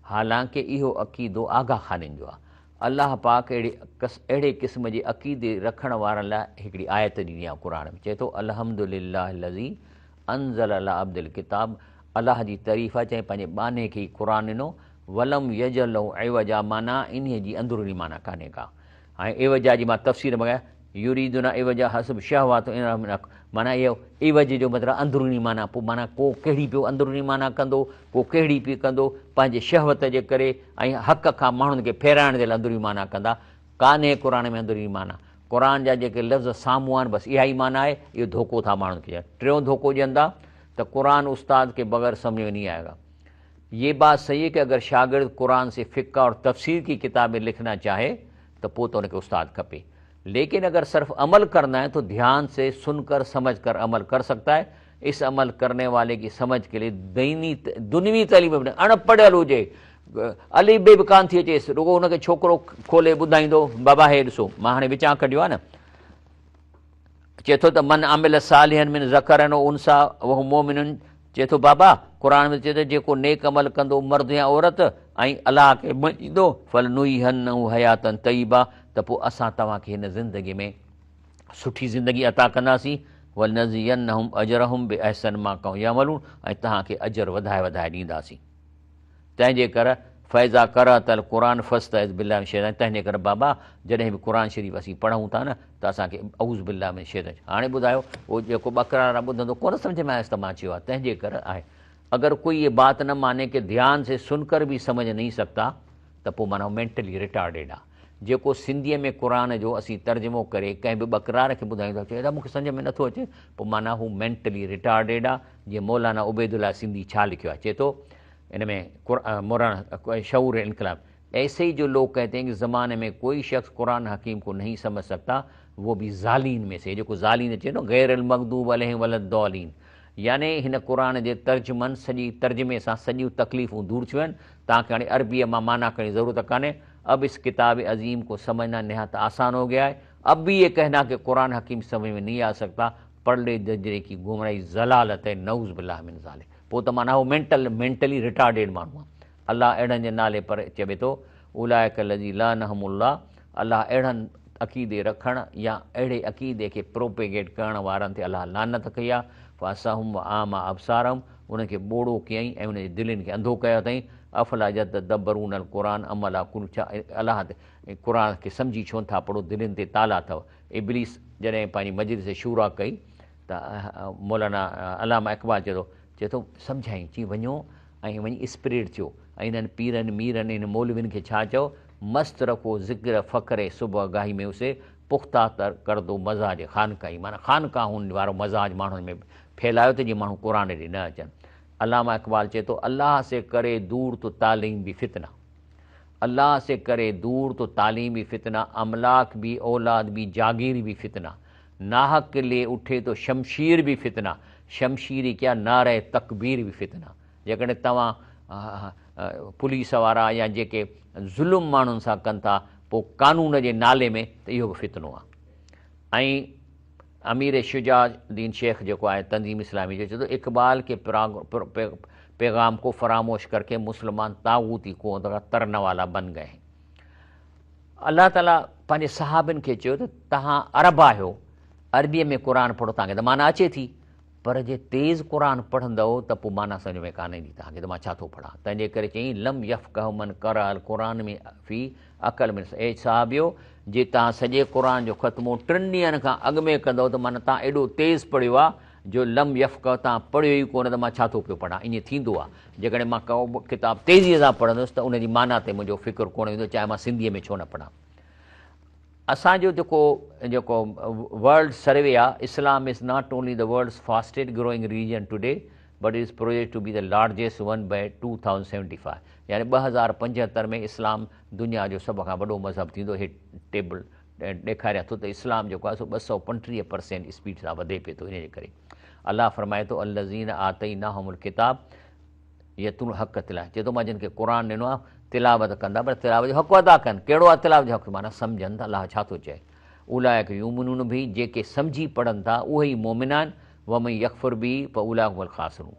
हालांकि इहो अक़ीदो आगाह खाननि जो आहे। अल्लाह पाक अहिड़े क़िस्म जे अक़ीदे रखण वारनि लाइ हिकिड़ी आयत ॾिनी आहे कुरान में। चए थो अल्हम्दुलिल्लाह लज़ी अंज़ल अला अब्दिल किताब, अल्लाह जी तारीफ़ आहे, चए पंहिंजे बाने खे कुरान ॾिनो, वलम यजल लहू इवजा, माना इन जी अंदरूनी माना कान्हे का। हाणे एवजा जी मां तफ़सीर मंगाया, युरीदुना एवजा हसब शहवात, माना इहो एवज जो मतिलबु अंदरूनी माना। पोइ माना को कहिड़ी पियो अंदरूनी माना कंदो, को कहिड़ी पियो कंदो, पंहिंजे शहवत जे करे ऐं हक़ खां माण्हुनि खे फेराइण जे लाइ अंदरूनी माना कंदा। कान्हे क़ुर में अंदरूनी माना। क़ुर जा जेके लफ़्ज़ साम्हूं आहिनि बसि इहा ई माना आहे। इहो धोखो था माण्हुनि खे ॾियनि। टियों धोखो ॾियनि था त क़ुर उस्ताद के बग़ैर समझ में नहीं आएगा। ये बात सही है कि अगर शागिर्द कुरान से फ़िक़्ह और तफसीर की किताबें लिखना चाहे तो उनके उस्ताद खपे। लेकिन अगर सिर्फ अमल करना है तो ध्यान से सुनकर समझकर अमल कर सकता है। इस अमल करने वाले की समझ के लिए दुनियावी तालीम में अणपढ़ियल हुजे, अली बे बि कान थी अचेसि, रुगो हुनखे छोकिरो खोले ॿुधाईंदो बाबा हे ॾिसो, मां हाणे विचां कढियो आहे न, चए थो त मन आमिल सालिहन मिन ज़करन उनसा वहु मोमिनुन, चए थो बाबा क़ुर में चए थो जेको नेक अमल कंदो मर्द या औरत ऐं अलाह खे मञींदो फल नुई हन हयातन तइबा, त पोइ असां तव्हांखे हिन ज़िंदगी में सुठी ज़िंदगी अता कंदासीं। वल नज़ियन्नहुम अजरहुम बि अहसन मां कऊं यामलून, ऐं तव्हांखे अजर वधाए वधाए ॾींदासीं। तंहिंजे करे फ़ैज़ा कर तल क़ुर फ़स्तइज़ बिल्लाहि मिन शैतान, तंहिंजे करे बाबा जॾहिं बि क़ुर शरीफ़ असीं पढ़ूं था न त असांखे औज़ बिल्लाहि मिन शैतान। हाणे ॿुधायो उहो जेको ॿकरा ॿुधंदो कोन सम्झ में आयसि त मां चयो आहे। तंहिंजे करे आहे अगर कोई ये बात न माने कि ध्यान से सुनकर भी समझ नहीं सकता त पोइ माना मेंटली रिटार्डेड आहे। जेको सिंधीअ में क़ुर जो असीं तर्जुमो करे कंहिं बि ॿकरार खे ॿुधायूं था चए मूंखे सम्झ में नथो अचे, पोइ माना हू मेंटली रिटार्डेड आहे। जीअं मौलाना उबैदुल्ला सिंधी छा लिखियो आहे, चए थो इन में मौलाना शऊर इनकलाब, ऐसे ही जो लोग कहते हैं कि ज़माने में कोई शख्स कुरान हकीम को नहीं समझ सकता वो भी ज़ालीन में से, जेको ज़ालीन अचे न गैर मग़दूब अलैहिम वलद्दालीन, यानी हिन क़ुर जे तर्जुमनि सॼी तर्जुमे सां सॼियूं तकलीफ़ूं दूर थियूं आहिनि। तव्हांखे हाणे अरबीअ मां माना करण जी ज़रूरत कान्हे। अब इस किताब अज़ीम को समझना निहायत आसान हो गया है। अब भी ये कहना कि कुरान हकीम समझ में नहीं आ सकता, पढ़ले जजरे की गुमराही ज़लालत है, नऊज़ बिल्लाहि मिन ज़ालिक। पोइ त माना हू मेंटली रिटार्डेड माण्हू आहे। अलाह अहिड़नि जे नाले पर चवे थो उलाइक लज़ी लानहुमुल्लाह, अलाह अहिड़नि अक़ीदे रखण या अहिड़े अक़ीदे खे प्रोपेगेट करण वारनि ते अलाह लानत कई आहे। फ़असहुम आमा अबसारहुम, उनखे ॿोड़ो कयईं ऐं उनजे दिलनि खे अंधो कयो अथई। अफ़ला यतदब्बरून अल क़ुरान अम अला कुल, छा अलाह ते क़ुर खे सम्झी छो था पढ़ो, दिलनि ते ताला अथव। इब्लीस जॾहिं पंहिंजी मजलिस शूरा कई त मौलाना अलामा इक़बाल चए थो सम्झाई चई वञो ऐं वञी स्प्रेड थियो ऐं इन्हनि पीरनि मीरनि इन मौलवियुनि खे छा चओ, मस्तु रखो ज़िक्र फ़ख़्रे सुबुह गाही में उसे पुख़्ता तर कर दो मज़ाज ख़ानकाई, माना ख़ानकाहुनि वारो मज़ाज माण्हुनि में फैलायो त जीअं माण्हू क़ुर ॾे न अचनि। अलामा इक़बाल चए थो अल्लाह से करे दूर तो तालीम भी फितना, अल्लाह से करे दूर तो तालीम भी फितना, अमलाक भी औलाद भी जागीर भी फितना, नाहक ले उठे तो शमशीर भी फितना, शमशीरी क्या नारे तकबीर भी फितना। जेकॾहिं तव्हां पुलिस वारा या जेके ज़ुल्म माण्हुनि सां कनि था पोइ कानून जे नाले में त इहो बि फितनो आहे। ऐं अमीर शुजाउद्दीन शेख जेको आहे तंज़ीम इस्लामी जो चए थो इक़बाल के पैगाम को फरामोश करके मुसलमान तागूती को तरन वाला बन गए। अल्लाह ताला पंहिंजे सहाबनि खे चयो त तव्हां अरब आहियो, अरबीअ में क़ुर पढ़ो, तव्हांखे त माना अचे थी, पर जे तेज़ क़ुर पढ़ंदव त पोइ माना सम्झ में कान ईंदी तव्हांखे त मां छा थो पढ़ां। तंहिंजे करे चई लम यफ़क़ह मन क़राअल क़ुर में फ़ी अक़ल में, ए साहिबियो जे तव्हां सॼे क़ुर जो ख़तमो 3 ॾींहंनि खां अॻु में कंदव त माना तव्हां एॾो तेज़ पढ़ियो आहे जो लम यफ़क़ह तव्हां पढ़ियो ई कोन त मां छा थो पियो पढ़ां, ईअं थींदो आहे। जेकॾहिं मां को किताबु तेज़ीअ सां पढ़ंदुसि त उनजी माना ते मुंहिंजो फ़िक्रु कोन ईंदो, चाहे मां सिंधीअ में छो न पढ़ां। असांजो जेको वर्ल्ड सर्वे आहे, Islam is not only the world's fastest growing religion today but is project to be the largest one by 2075, यानी 2075 में इस्लाम दुनिया जो सभ खां वॾो मज़हब थींदो। हे टेबल ॾेखारियां थो त इस्लाम जेको आहे सो 235% स्पीड सां वधे पिए थो। इन जे करे अलाह फरमाए थो अल्लज़ीन आतैनाहुमुल किताब यतलून हक़ तिलावत, चए थो मां जिन खे क़ुर ॾिनो आहे तिलावत कंदा, पर तिलावत जो हक़ अदा कनि। कहिड़ो आहे तिलावत जो हक़, माना सम्झनि त अलाह छा थो चए। उलाइक युमिनून भी, जेके सम्झी पढ़नि था उहे ई मोमिन आहिनि। वमन यकफुर बी फ उलाइक हुमुल ख़ासिरून।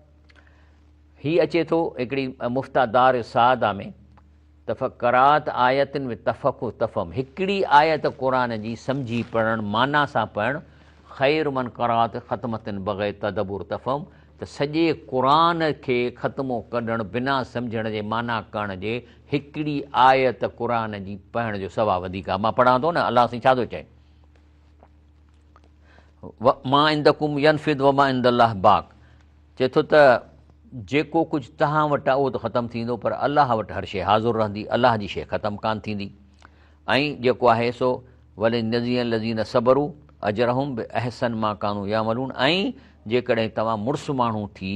हीअ अचे थो हिकिड़ी मुफ़्तादार सादा में तफ़क़रात आयतुनि में तफ़क़ु तफ़म, हिकिड़ी आयत क़ुर जी सम्झी पढ़णु माना सां पढ़णु, ख़ैर मन क़रात ख़तमतन बग़ैर तदब्बुर तफ़म, त सॼे क़ुर खे ख़तमो कढणु बिना सम्झण जे माना करण जे हिकिड़ी आयत क़ुर जी पढ़ण जो सवाबु वधीक आहे। मां पढ़ां थो न, अलाह साईं छा थो चए, मां इंदकुम यनफिद व मां इंदल्लाह बाक़, चए थो त जेको कुझु तव्हां वटि आहे उहो त ख़तमु थींदो, पर अलाह वटि हर शइ हाज़ुरु रहंदी, अलाह जी शइ ख़तमु कान थींदी। ऐं जेको आहे सो वले नज़ीअ लज़ीन सबरू अजरहुम बि अहसन मां कानू यामलून, ऐं जेकॾहिं तव्हां मुड़ुसु माण्हू थी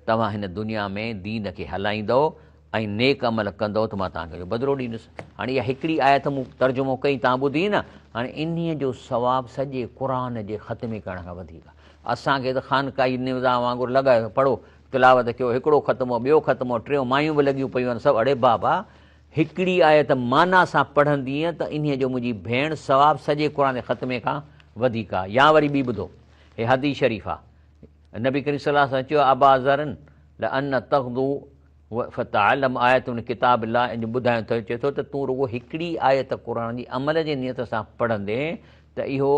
तव्हां हिन दुनिया में दीन खे हलाईंदव ऐं नेक अमल कंदव त मां तव्हांखे बदिलो ॾींदुसि। हाणे इहा हिकिड़ी आयत मूं तर्जुमो कई, तव्हां ॿुधी न, हाणे इन्हीअ जो सवाबु सॼे क़ुर जे ख़तमे करण खां वधीक आहे। असांखे त ख़ानकाई निज़ाम वांगुरु लॻायो पढ़ो, तिलावत कयो, हिकिड़ो ख़तमो, ॿियो ख़तमो, टियों, मायूं बि लॻियूं पियूं आहिनि सभु। अड़े बाबा हिकिड़ी आयत माना सां पढ़ंदीअ त इन्हीअ जो मुंहिंजी भेण सवाबु सॼे क़ुर जे ख़तमे खां वधीक आहे। या वरी ॿी ॿुधो, हे हदीस शरीफ़ आहे, नबी करीम सल्लल्लाहु अलैहि वसल्लम चयो अबा ज़रन ल अन तग़दू फ़तअलम आयतुन किताब अल्लाह, इन ॿुधायो अथव, चए थो त तूं रुॻो हिकिड़ी आयत क़ुर जी अमल जे नियत सां पढ़ंदे त इहो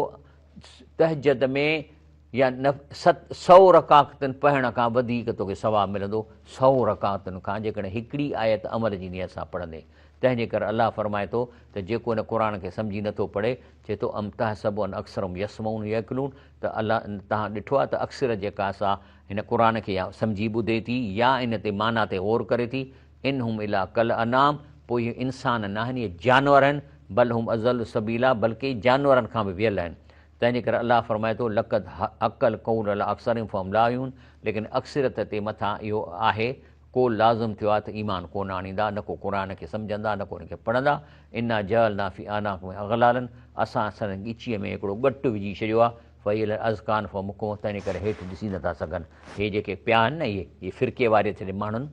तहजद में या 100 रकातनि पढ़ण खां वधीक तोखे सवाबु मिलंदो 100 रकातनि खां, जेकॾहिं हिकिड़ी आयत अमल जी नियत सां पढ़ंदे। तंहिंजे करे अलाह फरमाए थो त जेको हिन क़ुर खे सम्झी नथो पढ़े, चए थो अमता सभु अक्सरम यसमऊन यकलून, त अलाह तव्हां ॾिठो आहे त अक्सर जेका असां हिन क़ुर खे या सम्झी ॿुधे थी या इन ते माना ते गौर करे थी। इन हुम इला कल अनाम, पोइ इहे इंसान न आहिनि, इहे जानवर आहिनि, बल हुम अज़ल सबीला, बल्कि जानवरनि खां बि वियल आहिनि। तंहिंजे करे अलाह फरमाए थो लक़द अक़ल कौल अला अक्सर फम लायून, लेकिन अक्सरत ते मथां इहो आहे को लाज़िम थियो आहे त ईमान कोन आणींदा, न को क़ुर खे सम्झंदा, न को उनखे पढ़ंदा। इना जहल नाफ़ी आनाक में अगलालनि, असां असांजे ॻिचीअ में हिकिड़ो ॻटु विझी छॾियो आहे, फ़यल अज़कान फ़ मुको, तंहिंजे करे हेठि ॾिसी नथा सघनि। इहे जेके पिया आहिनि न इहे फ़िरके वारे छॾे माण्हुनि,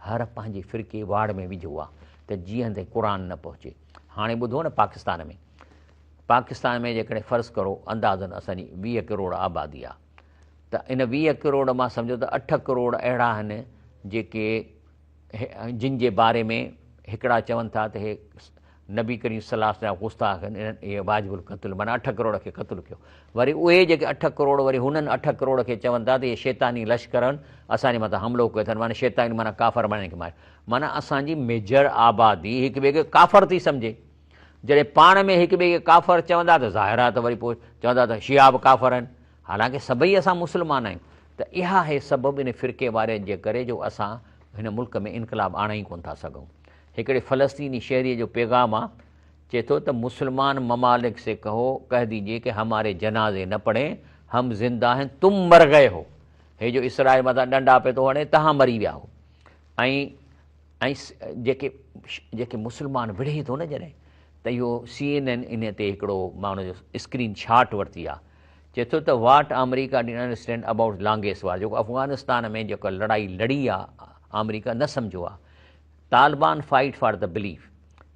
हर पंहिंजे फ़िरके वाड़ में विझो आहे त जीअं ताईं क़ुर न पहुचे। हाणे ॿुधो न, पाकिस्तान में जेकॾहिं फ़र्ज़ु करो अंदाज़नि असांजी 20 करोड़ आबादी आहे, त इन 20 करोड़ मां सम्झो त 8 करोड़ अहिड़ा आहिनि जेके जिन जे बारे में हिकिड़ा चवनि था त हे नबी करीम सल्लल्लाहु अलैहि वसल्लम गुस्ताख़ आहिनि, इहे वाजिबुल क़त्ल, माना 8 करोड़ खे क़त्ल कयो। वरी उहे जेके 8 करोड़ वरी हुननि 8 करोड़ खे चवनि था त इहे शैतानी लश्कर आहिनि, असांजे मथां हमिलो कयो अथनि, माना शैतानी माना काफ़र माने खे मारे, माना असांजी मेजर आबादी हिक ॿिए खे काफ़र थी सम्झे। जॾहिं पाण में हिक ॿिए खे काफ़र चवंदा त ज़ाहिर आहे त वरी पोइ चवंदा त शिया बि काफ़र आहिनि, हालांकि सभई असां मुस्लमान आहियूं। त इहा आहे सबबु इन फ़िरके वारे जे करे जो असां हिन मुल्क में इनकलाब आणे ई कोन था सघूं। हिकिड़े फ़लस्तीनी शहरीअ जो पैगाम आहे, चए थो त मुस्लमान ममालिक से कह दीजिए कि हमारे जनाज़े न पढ़ें, हम ज़िंदा हैं तुम मर गए हो। हे जो इसराइल मथां ॾंडा पे थो हणे, तव्हां मरी विया हो। ऐं जेके मुस्लमान विढ़े थो न जॾहिं, त इहो CNN इन ते हिकिड़ो मां हुनजो स्क्रीन शॉट वरिती आहे, चए थो त what America did understand about longest war, जेको अफ़गानिस्तान में जेका लड़ाई लड़ी आहे अमेरिका न सम्झो आहे। Taliban fight for the belief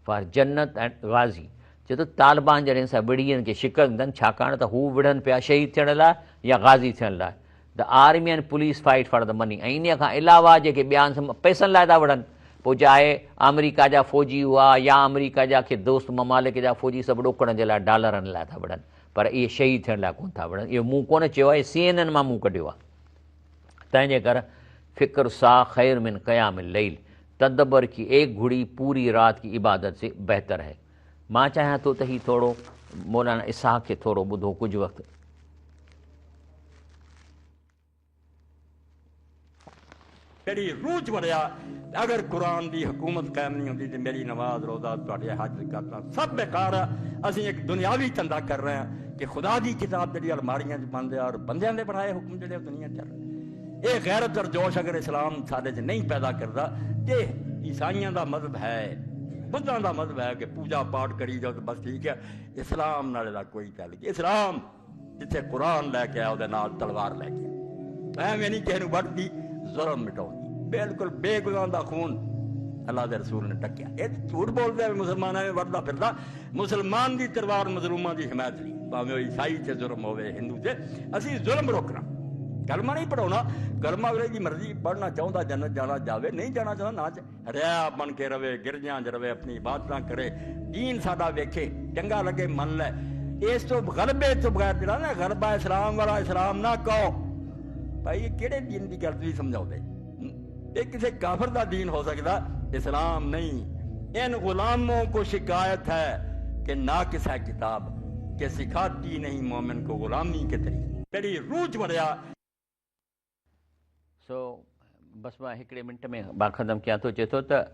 for जन्नत एंड गाज़ी, चए थो तालिबान जॾहिं सां विढ़ियनि खे शिकस्त ॾियनि, छाकाणि त हू विढ़नि पिया शहीद थियण लाइ या गाज़ी थियण लाइ। The army and police fight for the money, ऐं इन खां अलावा जेके ॿिया पैसनि लाइ था विढ़नि, पोइ चाहे अमेरिका जा फ़ौजी हुआ या अमेरिका जा के दोस्त ममालिक जा फ़ौजी, सभु ॾोकण जे लाइ डॉलरनि लाइ था विढ़नि, पर इहे शहीद थियण लाइ कोन था विढ़नि। इहो मूं कोन चयो आहे, CNN मां मूं कढियो आहे। तंहिंजे करे फ़िक्र सा ख़ैर मिन क़याम लैल, तदब्बर की एक घड़ी पूरी रात की इबादत से बेहतर है। मां चाहियां थो त ही थोरो मौलाना इसहाक़ खे थोरो ॿुधो कुझु वक़्तु। मेरी रूह च वड़िया, अगर कुरान की हुकूमत कायम नहीं होती तो मेरी नमाज रोजा तुहाडे हज करना सब बेकार है। असीं एक दुनियावी धंधा कर रहे हैं कि खुदा की किताब जी अलमारियां च बंद है और बंदियां दे बनाए हुक्म जो दुनिया चल रहे। ये गैरत और जोश अगर इस्लाम साडे च नहीं पैदा करता, ये ईसाइयों का मजहब है, बुद्धां का मजहब है कि पूजा पाठ करी जाओ तो बस ठीक है। इस्लाम नाले दा कोई तल्लुक, इस्लाम जिथे कुरान लैके आया उहदे नाल तलवार लैके आया, एवें नहीं किसी नूं वढदी जुल्म मिटाउंदी, बिल्कुल बेगुनाह दा खून अल्लाह दे रसूल ने टक्या। ये झूठ बोलते हैं मुसलमाना में वरदा फिरदा, मुसलमान की तलवार मजलूमा की हिमायत ली, भावें ईसाई से जुल्म होवे हिंदू से, असीं जुल्म रोकना, कलमा नहीं पढ़ाना। कलमा अगले की मर्जी, पढ़ना चाहता जन्नत जाना जावे, नहीं जाना चाहता ना रिया बन के रवे, गिरजा च रवे, अपनी इबादत करे, दीन साडा वेखे, चंगा लगे मन ले। इस तो गलबे तो बगैर जरा ना गलबा इस्लाम वाला इस्लाम ना कहो भाई, ये किहड़े दीन की गल तुसीं समझाओगे? ये किसी काफिर का दीन हो सकता, इस्लाम नहीं। इन गुलामों को शिकायत है कि ना किसा किताब के सिखाती नहीं मोमिन को गुलामी के तरीके। मेरी रूह च वड़िया। बस मां हिकिड़े मिंट में मां ख़तमु कयां थो। चए थो त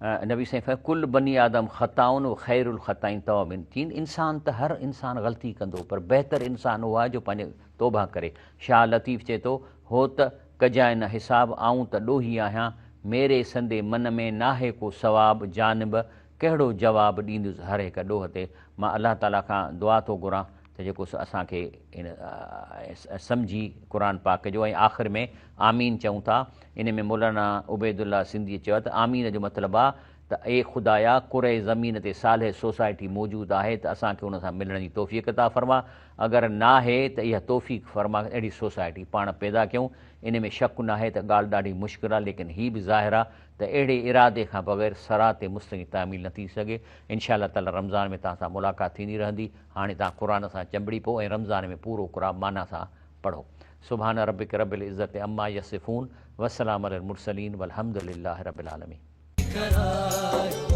नबी साईं कुल बनी आदम ख़ताउन व ख़ैरुल ख़ताइन तौबिन, चीन इंसान त हर इंसान ग़लती कंदो, पर बहितर इंसान उहो आहे जो पंहिंजे तौबा करे। शाह लतीफ़ चए थो, हो त कजाए न हिसाब, आऊं त ॾोही आहियां, मेरे संदे मन में नाहे को सवाब जानिब, कहिड़ो जवाबु ॾींदुसि हर हिकु ॾोह ते। मां अलाह ताला खां दुआ थो घुरां त जेको असांखे इन सम्झी क़ुर पाक जो, ऐं आख़िर में आमीन चऊं था। इन में मौलाना उबैदुल्ला सिंधी चयो त आमीन जो मतिलबु आहे त ए ख़ुदाया कुरे ज़मीन ते साले सोसाइटी मौजूदु आहे त असांखे उन सां मिलण जी तौफ़ीक़ अता फ़रमा, अगरि नाहे त इहा तौफ़ीक़ फ़रमा अहिड़ी सोसाइटी पाण पैदा कयूं। इन में शक न आहे त ॻाल्हि ॾाढी मुश्किल आहे, लेकिन हीअ बि ज़ाहिर आहे त अहिड़े इरादे खां बग़ैर सराते मुस्तक़िल तामील न थी सघे। इनशा अल्लाह ताला रमज़ान में तव्हां सां मुलाक़ात थींदी रहंदी। हाणे तव्हां क़ुर सां चंबड़ी पोइ ऐं रमज़ान में पूरो क़ुर माना सां पढ़ो। सुभान रब्बिक रब्बिल इज़्ज़ति अम्मा यसिफ़ून वस्सलामु अलल मुरसलीन वल्हम्दुलिल्लाहि रब्बिल आलमीन। करायो